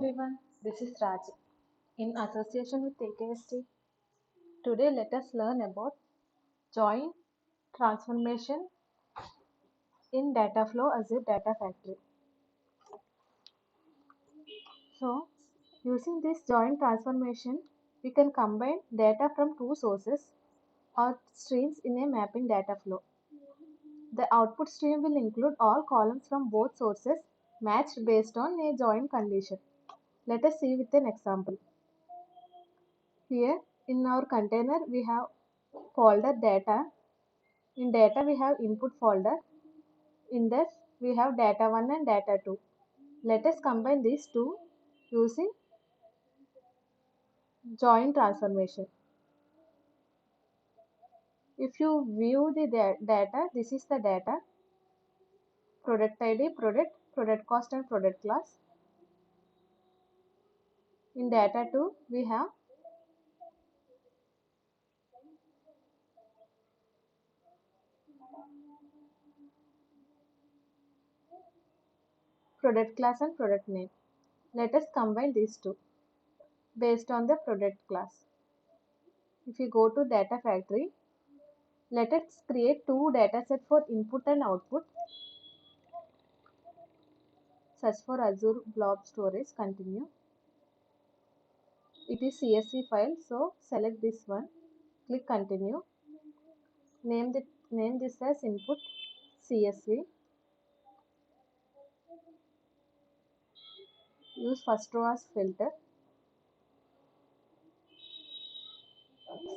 everyone, this is Raj in association with AKST. Today let us learn about join transformation in Dataflow Azure Data Factory. So, using this join transformation, we can combine data from two sources or streams in a mapping data flow. The output stream will include all columns from both sources matched based on a join condition. Let us see with an example. Here in our container we have folder data. In data we have input folder. In this we have data 1 and data 2. Let us combine these two using join transformation. If you view the data, this is the data, product ID, product cost and product class. In data 2 we have product class and product name. Let us combine these two based on the product class. If you go to data factory, let us create two datasets for input and output. Search for Azure Blob Storage, continue. It is CSV file, so select this one, click continue. Name this as input CSV. Use first row as filter.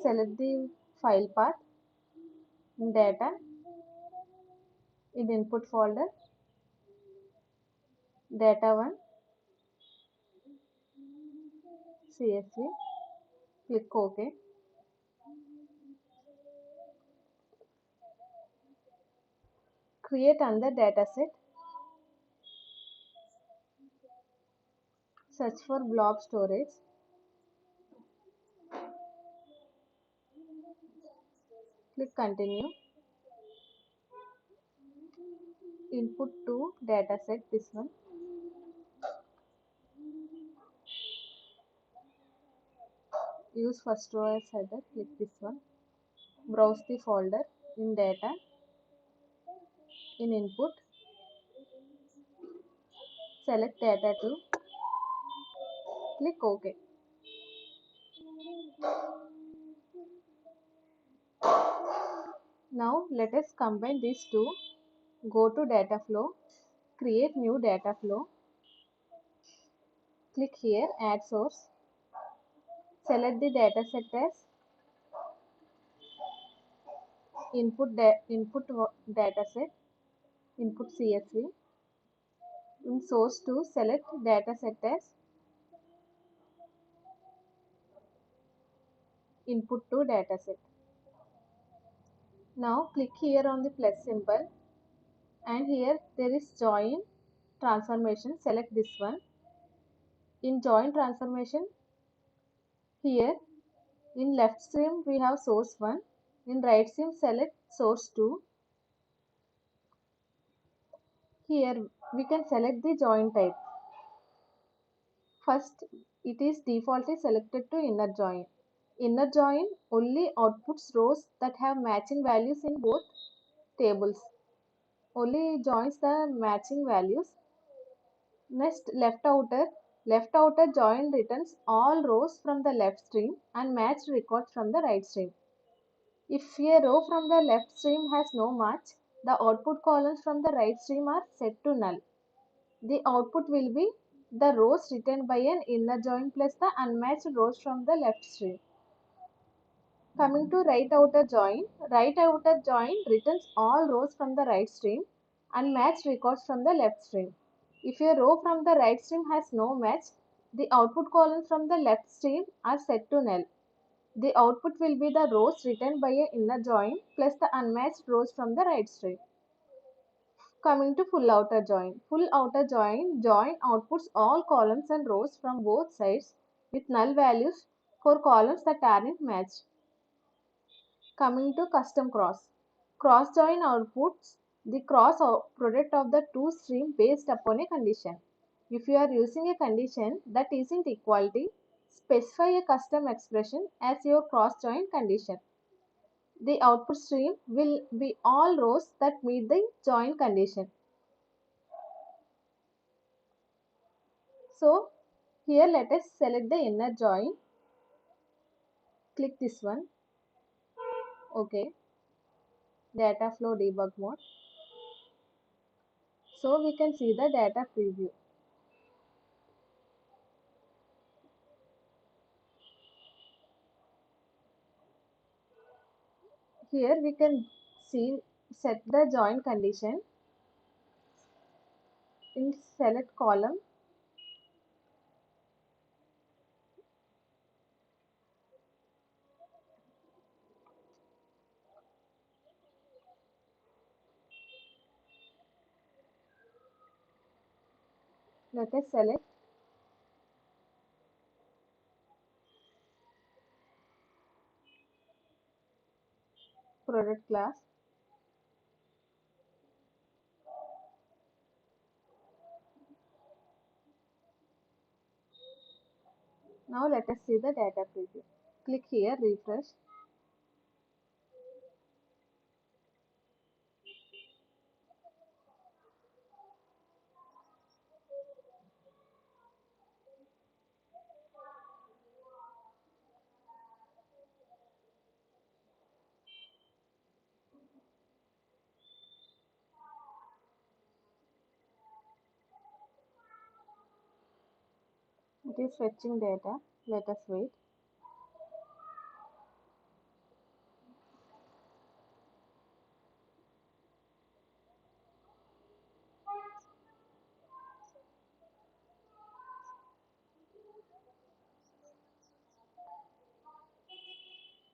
Select the file path in data, in input folder, data 1, CSV, click OK. Create another dataset. Search for blob storage. Click continue. Input to dataset, this one. Use first row as header, click this one. Browse the folder in data, in input, select data 2, click OK. Now let us combine these two. Go to data flow, create new data flow, click here add source, select the dataset as input dataset, input CSV. In source 2 select dataset as input to dataset. Now click here on the plus symbol and here there is join transformation, select this one. In join transformation, here in left stream we have source 1, in right stream select source 2. Here we can select the join type. First, it is defaultly selected to inner join. Inner join only outputs rows that have matching values in both tables. Only joins the matching values. Next, left outer join returns all rows from the left stream and matched records from the right stream. If a row from the left stream has no match, the output columns from the right stream are set to null. The output will be the rows written by an inner join plus the unmatched rows from the left stream. Coming to right outer join returns all rows from the right stream and matched records from the left stream. If a row from the right stream has no match, the output columns from the left stream are set to null. The output will be the rows written by an inner join plus the unmatched rows from the right stream. Coming to full outer join. Full outer join outputs all columns and rows from both sides with null values for columns that aren't matched. Coming to custom cross. Cross join outputs the cross product of the two streams based upon a condition. If you are using a condition that isn't equality, specify a custom expression as your cross-join condition. The output stream will be all rows that meet the join condition. So here let us select the inner join. Click this one. OK. Data flow debug mode. So we can see the data preview. Here we can see set the join condition in select column. Let us select product class. Now let us see the data preview. Click here, refresh. It is fetching data. Let us wait.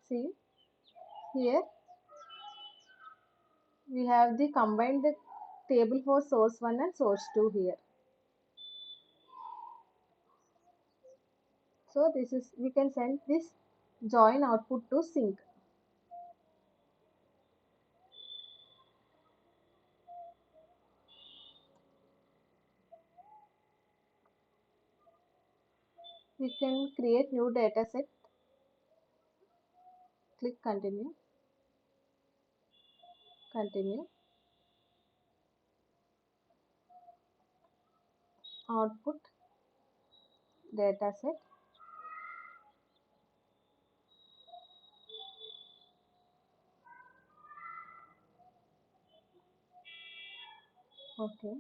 See, here we have the combined table for source 1 and source 2 here. So this is, we can send this join output to sync. We can create new data set. Click continue. Continue. Output data set. Okay.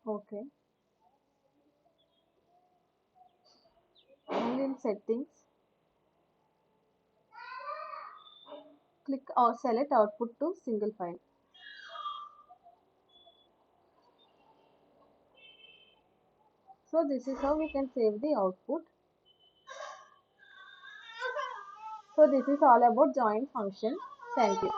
Okay. And in settings, click or select output to single file. So this is how we can save the output. So this is all about join function. Thank you.